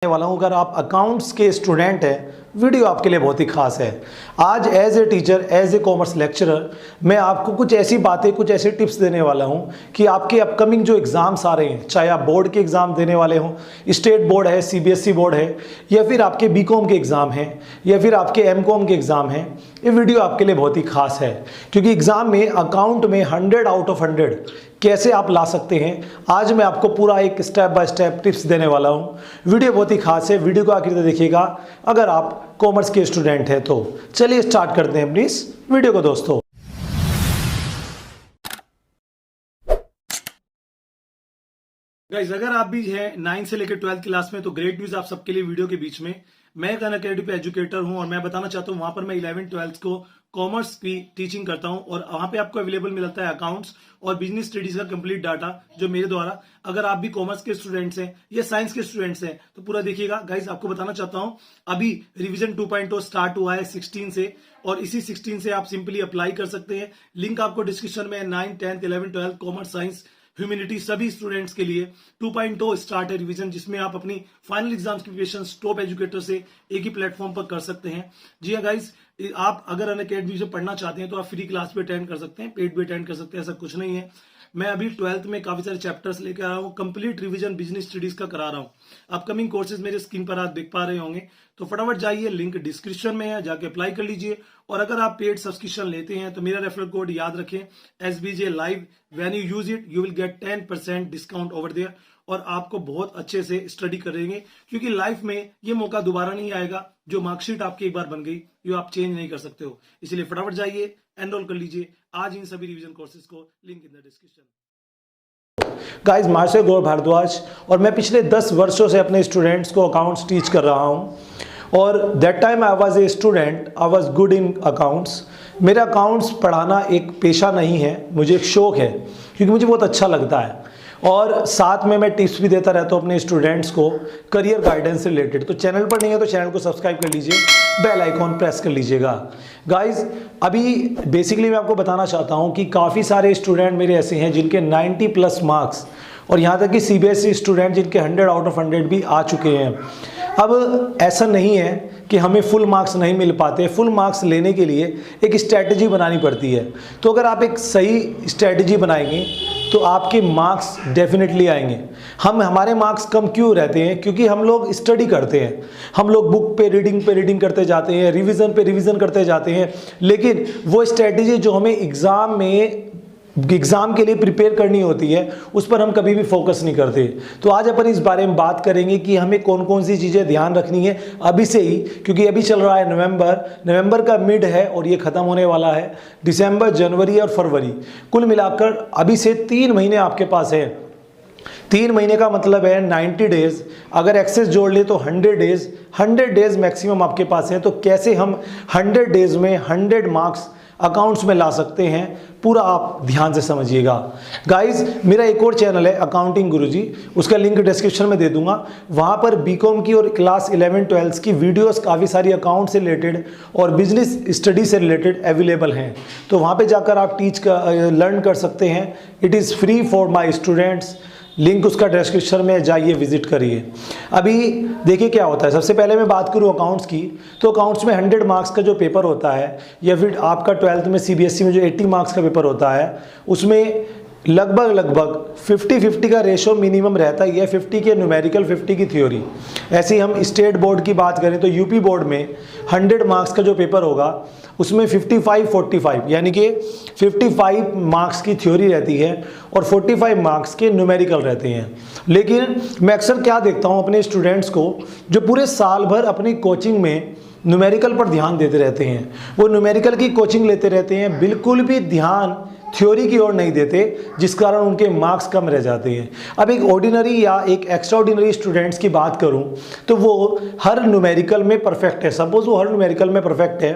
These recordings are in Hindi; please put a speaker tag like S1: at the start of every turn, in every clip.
S1: वाला हूं। अगर आप अकाउंट्स के स्टूडेंट हैं, वीडियो आपके लिए बहुत ही खास है। आज as a teacher, as a commerce lecturer, मैं आपको कुछ ऐसी बातें, कुछ ऐसे टिप्स देने वाला हूं कि आपके अपकमिंग जो एग्ज़ाम्स आ रहे हैं, चाहे आप बोर्ड के एग्ज़ाम देने वाले हों, स्टेट बोर्ड है, सीबीएसई बोर्ड है, या फिर आपके बीकॉम के एग्ज़ाम हैं, या फिर आपके एमकॉम के एग्ज़ाम हैं, ये वीडियो आपके लिए बहुत ही खास है। क्योंकि एग्ज़ाम में अकाउंट में 100 आउट ऑफ 100 कैसे आप ला सकते हैं, आज मैं आपको पूरा एक स्टेप बाय स्टेप टिप्स देने वाला हूं। वीडियो बहुत ही खास है, वीडियो को आखिर तक देखिएगा अगर आप कॉमर्स के स्टूडेंट हैं तो। चलिए स्टार्ट करते हैं अपनी इस वीडियो को दोस्तों। गाइस, अगर आप भी हैं 9 से लेकर 12th क्लास में तो ग्रेट न्यूज आप सबके लिए वीडियो के बीच में। मैं एक अनअकैडमी एजुकेटर हूं और मैं बताना चाहता हूं, वहां पर मैं 11th 12th को कॉमर्स की टीचिंग करता हूं और वहां पे आपको अवेलेबल मिलता है अकाउंट्स और बिजनेस स्टडीज का कंप्लीट डाटा, जो मेरे द्वारा, अगर आप भी कॉमर्स के स्टूडेंट्स हैं या साइंस के स्टूडेंट्स हैं तो पूरा देखिएगा। गाइस, आपको बताना चाहता हूं, अभी रिवीजन 2.0 स्टार्ट हुआ है 16 से, और इसी 16 से आप सिंपली अप्लाई कर सकते हैं। लिंक आपको डिस्क्रिप्शन में 9, 10, 11, 12 कॉमर्स, साइंस, ह्यूमैनिटी सभी स्टूडेंट्स के लिए 2.0 स्टार्ट है रिवीजन, जिसमें आप अपनी फाइनल एग्जाम्स की प्रिपरेशन टॉप एजुकेटर से एक ही प्लेटफॉर्म पर कर सकते हैं। जी हाँ गाइस, आप अगर अनअकैडमी से पढ़ना चाहते हैं तो आप फ्री क्लास भी अटेंड कर सकते हैं, पेड भी अटेंड कर सकते हैं, ऐसा कुछ नहीं है। मैं अभी 12th में काफी सारे चैप्टर्स लेकर आ रहा हूँ, कंप्लीट रिवीजन बिजनेस स्टडीज का करा रहा हूँ। अपकमिंग कोर्सेज मेरे स्क्रीन पर आप देख पा रहे होंगे, तो फटाफट जाइए, लिंक डिस्क्रिप्शन में है, जाके अप्लाई कर लीजिए। और अगर आप पेड सब्सक्रिप्शन लेते हैं तो मेरा रेफरल कोड याद रखें, SBJ Live। When you use it you will get 10% discount over there, और आपको बहुत अच्छे से स्टडी करेंगे, क्योंकि लाइफ में ये मौका दोबारा नहीं आएगा। जो मार्कशीट आपकी एक बार बन गई, ये आप चेंज नहीं कर सकते हो। इसलिए फटाफट जाइए, एनरोल कर लीजिए आज इन सभी रिवीजन कोर्सेज को, link in the description. Guys, Marshal Gaurav Bhardwaj, और मैं पिछले 10 वर्षों से अपने स्टूडेंट्स को अकाउंट्स टीच कर रहा हूं। और that time I was a student, I was good in accounts. मेरा अकाउंट्स पढ़ाना एक पेशा नहीं है, मुझे एक शौक है, क्योंकि मुझे बहुत अच्छा लगता है। और साथ में मैं टिप्स भी देता रहता हूँ अपने स्टूडेंट्स को करियर गाइडेंस से रिलेटेड। तो चैनल पर नहीं है तो चैनल को सब्सक्राइब कर लीजिए, बेल आइकॉन प्रेस कर लीजिएगा। गाइस, अभी बेसिकली मैं आपको बताना चाहता हूँ कि काफ़ी सारे स्टूडेंट मेरे ऐसे हैं जिनके 90+ मार्क्स, और यहाँ तक कि CBSE स्टूडेंट जिनके 100 आउट ऑफ 100 भी आ चुके हैं। अब ऐसा नहीं है कि हमें फुल मार्क्स नहीं मिल पाते। फुल मार्क्स लेने के लिए एक स्ट्रैटेजी बनानी पड़ती है। तो अगर आप एक सही स्ट्रैटेजी बनाएंगे तो आपके मार्क्स डेफिनेटली आएंगे। हमारे मार्क्स कम क्यों रहते हैं? क्योंकि हम लोग स्टडी करते हैं, हम लोग बुक पे रीडिंग करते जाते हैं, रिवीजन पे रिवीजन करते जाते हैं, लेकिन वो स्ट्रैटेजी जो हमें एग्जाम के लिए प्रिपेयर करनी होती है, उस पर हम कभी भी फोकस नहीं करते। तो आज अपन इस बारे में बात करेंगे कि हमें कौन कौन सी चीज़ें ध्यान रखनी है अभी से ही, क्योंकि अभी चल रहा है नवंबर का मिड है और ये ख़त्म होने वाला है दिसंबर, जनवरी और फरवरी। कुल मिलाकर अभी से 3 महीने आपके पास है। 3 महीने का मतलब है 90 डेज, अगर एक्सेस जोड़ ले तो 100 डेज मैक्सिमम आपके पास है। तो कैसे हम 100 डेज में 100 मार्क्स अकाउंट्स में ला सकते हैं, पूरा आप ध्यान से समझिएगा। गाइस, मेरा एक और चैनल है अकाउंटिंग गुरुजी, उसका लिंक डिस्क्रिप्शन में दे दूंगा। वहाँ पर बीकॉम की और क्लास 11 12 की वीडियोस काफ़ी सारी अकाउंट से रिलेटेड और बिजनेस स्टडी से रिलेटेड अवेलेबल हैं। तो वहाँ पे जाकर आप लर्न कर सकते हैं। It is free for my students. Link उसका डिस्क्रिप्शन में, जाइए विजिट करिए। अभी देखिए क्या होता है। सबसे पहले मैं बात करूं अकाउंट्स की, तो अकाउंट्स में 100 मार्क्स का जो पेपर होता है, या फिर आपका 12th में CBSE में जो 80 मार्क्स का पेपर होता है, उसमें लगभग 50-50 का रेशो मिनिमम रहता है। 50 के न्यूमेरिकल, 50 की थ्योरी। ऐसे ही हम स्टेट बोर्ड की बात करें तो यूपी बोर्ड में 100 मार्क्स का जो पेपर होगा उसमें 55-45 यानी कि 55 मार्क्स की थ्योरी रहती है और 45 मार्क्स के न्यूमेरिकल रहते हैं। लेकिन मैं अक्सर क्या देखता हूँ अपने स्टूडेंट्स को, जो पूरे साल भर अपनी कोचिंग में न्यूमेरिकल पर ध्यान देते रहते हैं, वो न्यूमेरिकल की कोचिंग लेते रहते हैं, बिल्कुल भी ध्यान थ्योरी की ओर नहीं देते, जिस कारण उनके मार्क्स कम रह जाते हैं। अब एक ऑर्डिनरी या एक एक्स्ट्राऑर्डिनरी स्टूडेंट्स की बात करूं तो वो हर न्यूमेरिकल में परफेक्ट है। सपोज वो हर न्यूमेरिकल में परफेक्ट है,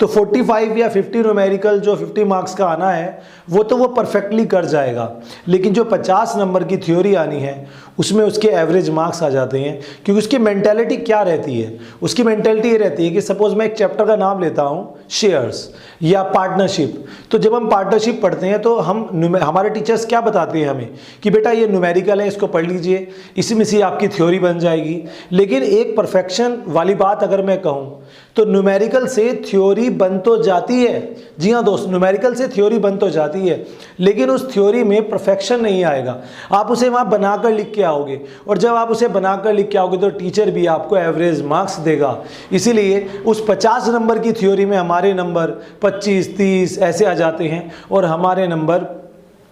S1: तो 45 या 50 न्यूमेरिकल जो 50 मार्क्स का आना है वो परफेक्टली कर जाएगा, लेकिन जो 50 नंबर की थ्योरी आनी है उसमें उसके एवरेज मार्क्स आ जाते हैं। क्योंकि उसकी मेंटालिटी क्या रहती है, उसकी मेंटालिटी ये रहती है कि सपोज मैं एक चैप्टर का नाम लेता हूँ शेयर्स या पार्टनरशिप, तो जब हम पार्टनरशिप पढ़ते हैं तो हमारे टीचर्स क्या बताते हैं हमें कि बेटा ये न्यूमेरिकल है, इसको पढ़ लीजिए, इसी में से आपकी थ्योरी बन जाएगी। लेकिन एक परफेक्शन वाली बात अगर मैं कहूँ तो न्यूमेरिकल से थ्योरी बन तो जाती है, जी हाँ दोस्त, न्यूमेरिकल से थ्योरी बन तो जाती है, लेकिन उस थ्योरी में परफेक्शन नहीं आएगा। आप उसे वहाँ बनाकर लिख के आओगे, और जब आप उसे बनाकर लिख के आओगे तो टीचर भी आपको एवरेज मार्क्स देगा। इसीलिए उस 50 नंबर की थ्योरी में हमारे नंबर 25, 30 ऐसे आ जाते हैं, और हमारे नंबर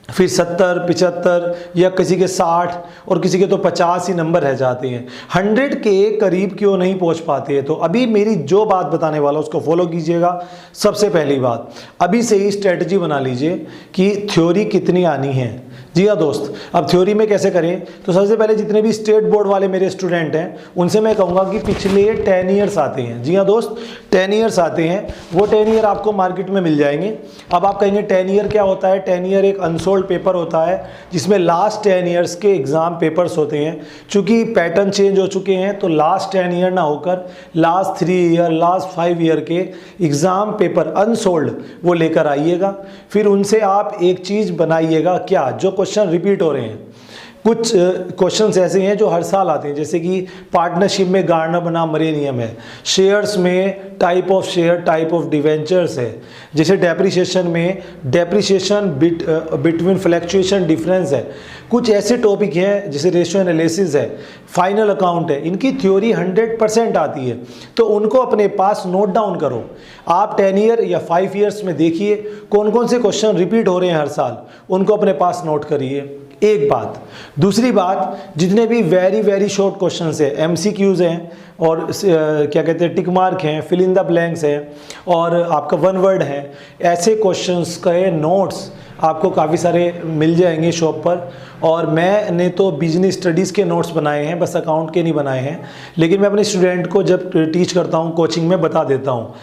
S1: फिर 70, 75 या किसी के 60 और किसी के तो 50 ही नंबर रह जाते हैं, 100 के करीब क्यों नहीं पहुंच पाते हैं। तो अभी मेरी जो बात बताने वाला उसको फॉलो कीजिएगा। सबसे पहली बात, अभी से ही स्ट्रेटजी बना लीजिए कि थ्योरी कितनी आनी है। जी हाँ दोस्त, अब थ्योरी में कैसे करें, तो सबसे पहले जितने भी स्टेट बोर्ड वाले मेरे स्टूडेंट हैं उनसे मैं कहूँगा कि पिछले 10 ईयर्स आते हैं। जी हाँ दोस्त, 10 ईयर्स आते हैं, वो 10 ईयर आपको मार्केट में मिल जाएंगे। अब आप कहेंगे 10 ईयर क्या होता है? 10 ईयर एक अनसोल्ड पेपर होता है जिसमें लास्ट 10 ईयर्स के एग्जाम पेपर्स होते हैं। चूंकि पैटर्न चेंज हो चुके हैं तो लास्ट 10 ईयर ना होकर लास्ट 3 ईयर, लास्ट 5 ईयर के एग्जाम पेपर अनसोल्ड वो लेकर आइएगा। फिर उनसे आप एक चीज़ बनाइएगा, क्या? जो क्वेश्चन रिपीट हो रहे हैं। कुछ क्वेश्चंस ऐसे हैं जो हर साल आते हैं, जैसे कि पार्टनरशिप में गार्डनर बनाम मरे नियम है, शेयर्स में type of share, type of debentures है, जैसे डेप्रिसिएशन में डेप्रिसिएशन बिटवीन फ्लैक्चुएशन डिफरेंस है। कुछ ऐसे टॉपिक हैं जैसे रेशियो एनालिसिस है, फाइनल अकाउंट है, इनकी थ्योरी 100% आती है, तो उनको अपने पास नोट डाउन करो। आप 10 ईयर या 5 ईयर्स में देखिए कौन कौन से क्वेश्चन रिपीट हो रहे हैं हर साल, उनको अपने पास नोट करिए। एक बात। दूसरी बात, जितने भी वेरी शॉर्ट क्वेश्चंस है, एमसीक्यूज हैं और क्या कहते हैं टिक मार्क हैं, फिल इन द ब्लैंक्स है और आपका वन वर्ड है, ऐसे क्वेश्चंस के नोट्स आपको काफ़ी सारे मिल जाएंगे शॉप पर। और मैंने तो बिजनेस स्टडीज़ के नोट्स बनाए हैं, बस अकाउंट के नहीं बनाए हैं, लेकिन मैं अपने स्टूडेंट को जब टीच करता हूँ कोचिंग में बता देता हूँ।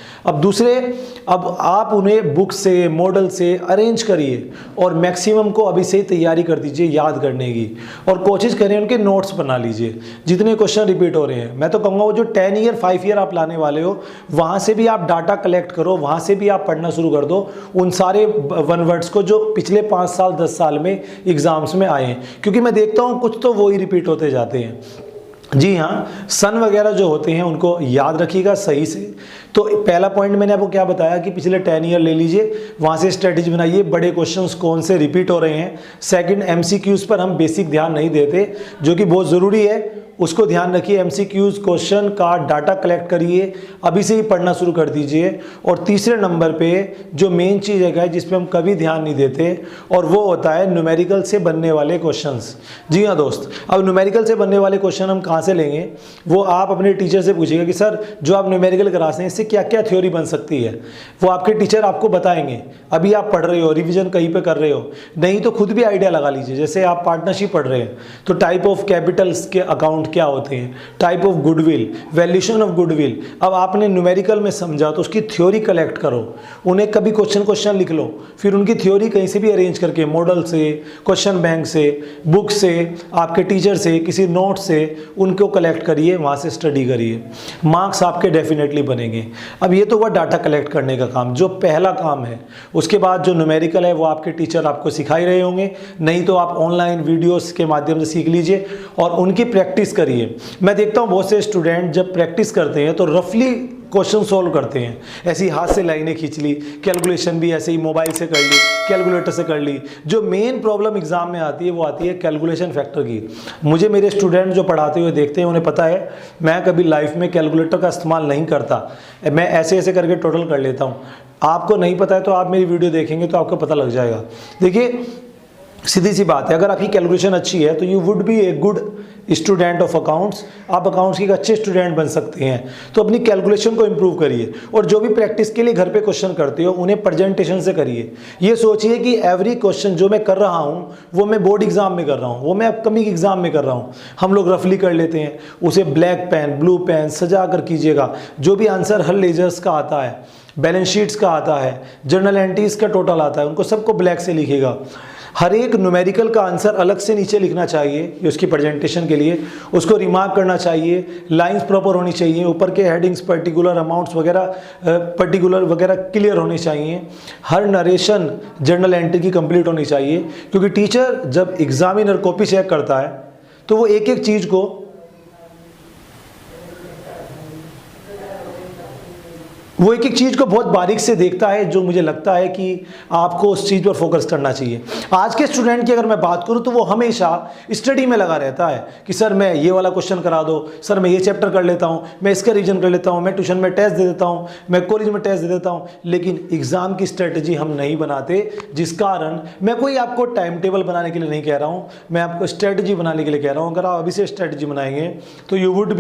S1: अब आप उन्हें बुक से, मॉडल से अरेंज करिए और मैक्सिमम को अभी से ही तैयारी कर दीजिए याद करने की, और कोशिश करें उनके नोट्स बना लीजिए जितने क्वेश्चन रिपीट हो रहे हैं। मैं तो कहूँगा वो जो 10 ईयर 5 ईयर आप लाने वाले हो वहाँ से भी आप डाटा कलेक्ट करो, वहाँ से भी आप पढ़ना शुरू कर दो उन सारे वन वर्ड्स को जो पिछले 5 साल 10 साल में एग्जाम्स में आए हैं, क्योंकि मैं देखता हूँ कुछ तो वो ही रिपीट होते जाते हैं। जी हाँ, सन वगैरह जो होते हैं उनको याद रखिएगा सही से। तो पहला पॉइंट मैंने आपको क्या बताया कि पिछले 10 ईयर ले लीजिए, वहाँ से स्ट्रेटेजी बनाइए, बड़े क्वेश्चंस कौन से रिपीट हो रहे हैं। सेकंड, एमसीक्यूज पर हम बेसिक ध्यान नहीं देते जो कि बहुत ज़रूरी है, उसको ध्यान रखिए। एमसीक्यूज क्वेश्चन का डाटा कलेक्ट करिए, अभी से ही पढ़ना शुरू कर दीजिए। और तीसरे नंबर पे जो मेन चीज़ है जिस पे हम कभी ध्यान नहीं देते, और वो होता है न्यूमेरिकल से बनने वाले क्वेश्चंस। जी हाँ दोस्त, अब न्यूमेरिकल से बनने वाले क्वेश्चन हम कहाँ से लेंगे, वो आप अपने टीचर से पूछिएगा कि सर जो आप न्यूमेरिकल कराते हैं इससे क्या क्या थ्योरी बन सकती है, वो आपके टीचर आपको बताएंगे। अभी आप पढ़ रहे हो, रिविजन कहीं पे कर रहे हो, नहीं तो खुद भी आइडिया लगा लीजिए। जैसे आप पार्टनरशिप पढ़ रहे हैं तो टाइप ऑफ कैपिटल्स के अकाउंट क्या होते हैं, type of goodwill, valuation of goodwill. अब आपने न्यूमेरिकल में समझा तो उसकी थ्योरी कलेक्ट करो, उन्हें कभी क्वेश्चन लिख लो, फिर उनकी थ्योरी कहीं से भी अरेंज करके, मॉडल से, क्वेश्चन बैंक से, बुक से, आपके टीचर से, किसी नोट से उनको कलेक्ट करिए, वहाँ से स्टडी करिए, मार्क्स आपके डेफिनेटली बनेंगे। अब ये तो हुआ डाटा कलेक्ट करने का काम, जो पहला काम है। उसके बाद जो न्यूमेरिकल है वो आपके टीचर आपको सिखा ही रहे होंगे, नहीं तो आप ऑनलाइन वीडियोस के माध्यम से सीख लीजिए और उनकी प्रैक्टिस करिए। मैं देखता हूँ बहुत से स्टूडेंट जब प्रैक्टिस करते हैं तो रफली क्वेश्चन सॉल्व करते हैं, ऐसी हाथ से लाइनें खींच ली, कैलकुलेशन भी ऐसे ही मोबाइल से कर ली, कैलकुलेटर से कर ली। जो मेन प्रॉब्लम एग्जाम में आती है वो आती है कैलकुलेशन फैक्टर की। मुझे मेरे स्टूडेंट जो पढ़ाते हुए देखते हैं उन्हें पता है मैं कभी लाइफ में कैलकुलेटर का इस्तेमाल नहीं करता, मैं ऐसे ऐसे करके टोटल कर लेता हूँ। आपको नहीं पता है तो आप मेरी वीडियो देखेंगे तो आपको पता लग जाएगा। देखिए सीधी सी बात है, अगर आपकी कैलकुलेशन अच्छी है तो you would B a good student of accounts, आप अकाउंट्स के एक अच्छे स्टूडेंट बन सकते हैं। तो अपनी कैलकुलेशन को इंप्रूव करिए और जो भी प्रैक्टिस के लिए घर पे क्वेश्चन करते हो उन्हें प्रेजेंटेशन से करिए। ये सोचिए कि एवरी क्वेश्चन जो मैं कर रहा हूँ वो मैं बोर्ड एग्जाम में कर रहा हूँ, वो मैं अपकमिंग एग्जाम में कर रहा हूँ। हम लोग रफली कर लेते हैं, उसे ब्लैक पेन ब्लू पेन सजा कर कीजिएगा। जो भी आंसर हर लेजर्स का आता है, बैलेंस शीट्स का आता है, जर्नल एंट्रीज का टोटल आता है, उनको सबको ब्लैक से लिखिएगा। हर एक न्यूमेरिकल का आंसर अलग से नीचे लिखना चाहिए, ये उसकी प्रेजेंटेशन के लिए। उसको रिमार्क करना चाहिए, लाइंस प्रॉपर होनी चाहिए, ऊपर के हेडिंग्स पर्टिकुलर अमाउंट्स वगैरह पर्टिकुलर वगैरह क्लियर होनी चाहिए। हर नरेशन जर्नल एंट्री की कंप्लीट होनी चाहिए, क्योंकि टीचर जब एग्जामिनर कॉपी चेक करता है तो वो एक एक चीज़ को बहुत बारीक से देखता है, जो मुझे लगता है कि आपको उस चीज़ पर फोकस करना चाहिए। आज के स्टूडेंट की अगर मैं बात करूं तो वो हमेशा स्टडी में लगा रहता है कि सर मैं ये वाला क्वेश्चन करा दो, सर मैं ये चैप्टर कर लेता हूं, मैं इसका रीजन कर लेता हूं, मैं ट्यूशन में टेस्ट दे देता हूं, मैं कॉलेज में टेस्ट दे देता हूं, लेकिन एग्जाम की स्ट्रेटजी हम नहीं बनाते। जिस कारण मैं कोई आपको टाइम टेबल बनाने के लिए नहीं कह रहा हूँ, मैं आपको स्ट्रेटजी बनाने के लिए कह रहा हूँ। अगर आप अभी से स्ट्रेटजी बनाएंगे तो you would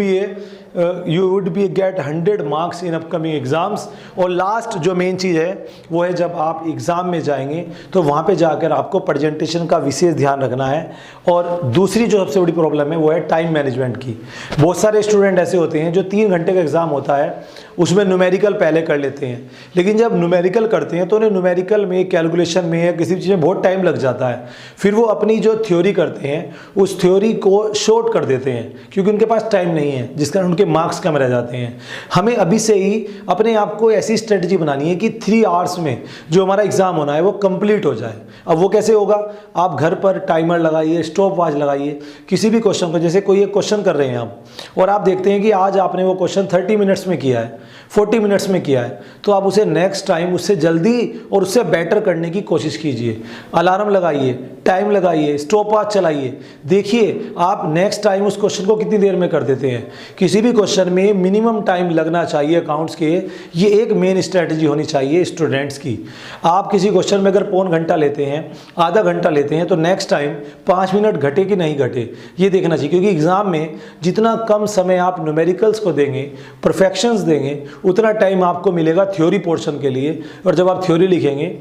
S1: be get 100 marks in upcoming exams. और लास्ट जो मेन चीज़ है वो है, जब आप एग्ज़ाम में जाएंगे तो वहाँ पे जाकर आपको प्रेजेंटेशन का विशेष ध्यान रखना है। और दूसरी जो सबसे बड़ी प्रॉब्लम है वो है टाइम मैनेजमेंट की। बहुत सारे स्टूडेंट ऐसे होते हैं जो 3 घंटे का एग्ज़ाम होता है उसमें न्यूमेरिकल पहले कर लेते हैं, लेकिन जब न्यूमेरिकल करते हैं तो उन्हें न्यूमेरिकल में, कैलकुलेशन में या किसी चीज़ में बहुत टाइम लग जाता है। फिर वो अपनी जो थ्योरी करते हैं उस थ्योरी को शॉर्ट कर देते हैं, क्योंकि उनके पास टाइम नहीं है, जिस कारण उनके मार्क्स कम रह जाते हैं। हमें अभी से ही अपने आप को ऐसी स्ट्रेटजी बनानी है कि 3 आवर्स में जो हमारा एग्जाम होना है वो कंप्लीट हो जाए। अब वो कैसे होगा? आप घर पर टाइमर लगाइए, स्टॉप वॉच लगाइए, किसी भी क्वेश्चन को, जैसे कोई एक क्वेश्चन कर रहे हैं आप और आप देखते हैं कि आज आपने वो क्वेश्चन 30 मिनट्स में किया है, 40 मिनट्स में किया है, तो आप उसे नेक्स्ट टाइम उससे जल्दी और उससे बेटर करने की कोशिश कीजिए। अलार्म लगाइए, टाइम लगाइए, स्टॉप वॉच चलाइए, देखिए आप नेक्स्ट टाइम उस क्वेश्चन को कितनी देर में कर देते हैं। किसी भी क्वेश्चन में मिनिमम टाइम लगना चाहिए अकाउंट्स के, ये एक मेन स्ट्रेटजी होनी चाहिए स्टूडेंट्स की। आप किसी क्वेश्चन में अगर पौन घंटा लेते हैं, आधा घंटा लेते हैं, तो नेक्स्ट टाइम 5 मिनट घटे कि नहीं घटे ये देखना चाहिए, क्योंकि एग्जाम में जितना कम समय आप न्यूमेरिकल्स को देंगे, परफेक्शंस देंगे, उतना टाइम आपको मिलेगा थ्योरी पोर्शन के लिए। और जब आप थ्योरी लिखेंगे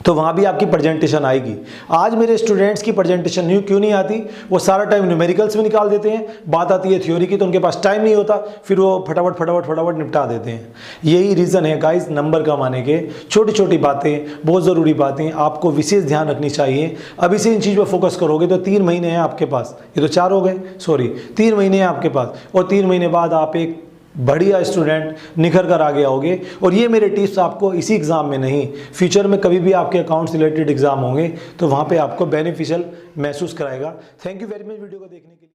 S1: तो वहाँ भी आपकी प्रेजेंटेशन आएगी। आज मेरे स्टूडेंट्स की प्रेजेंटेशन क्यों नहीं आती? वो सारा टाइम न्यूमेरिकल्स में निकाल देते हैं, बात आती है थ्योरी की तो उनके पास टाइम नहीं होता, फिर वो फटाफट निपटा देते हैं। यही रीज़न है गाइस नंबर कमाने के। छोटी छोटी बातें, बहुत ज़रूरी बातें आपको विशेष ध्यान रखनी चाहिए। अभी से इन चीज़ पर फोकस करोगे तो 3 महीने हैं आपके पास, ये तो 4 हो गए, सॉरी 3 महीने हैं आपके पास, और 3 महीने बाद आप एक बढ़िया स्टूडेंट निखर कर आगे आओगे। और ये मेरे टिप्स आपको इसी एग्ज़ाम में नहीं, फ्यूचर में कभी भी आपके अकाउंट्स रिलेटेड एग्जाम होंगे तो वहाँ पे आपको बेनिफिशियल महसूस कराएगा। Thank you very much video को देखने के लिए।